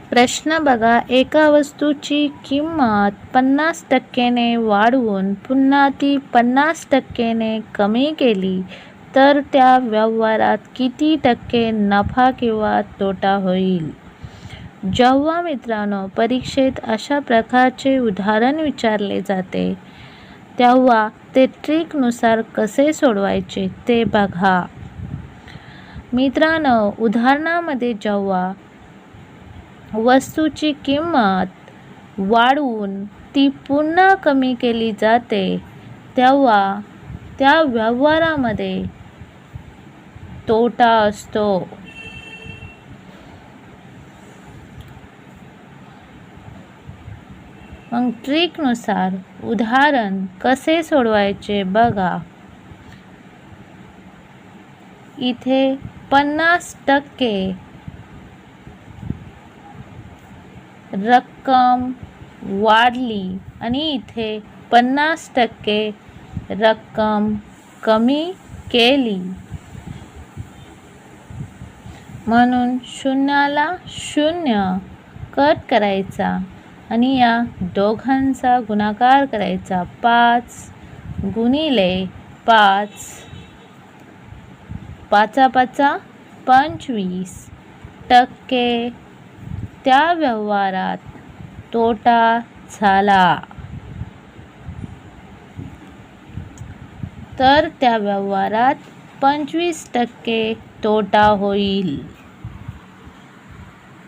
प्रश्न बघा, एका वस्तूची किंमत 50% वाढवून पुन्हा ती 50% कमी केली तर त्या व्यवहारात किती टक्के नफा किंवा तोटा होईल? जेव्हा मित्रांनो परीक्षेत अशा प्रकारचे उदाहरण विचारले जाते तेव्हा ते ट्रिकनुसार कसे सोडवायचे ते बघा. मित्रांनो, उदाहरणामध्ये जेव्हा वस्तूची किंमत वाढवून ती पुन्हा कमी केली जाते तेव्हा त्या व्यवहारामध्ये तोटा असतो. मग ट्रिकनुसार उदाहरण कसे सोडवायचे बघा. इथे 50% रक्कम वाढली आणि इथे 50% रक्कम कमी केली, म्हणून शून्याला 0 कट करायचा आणि या दोघांचा गुणाकार करायचा. 5 गुणिले 5, 5 25% त्या व्यवहारात तोटा झाला तर त्या व्यवहारात 25% तोटा होईल.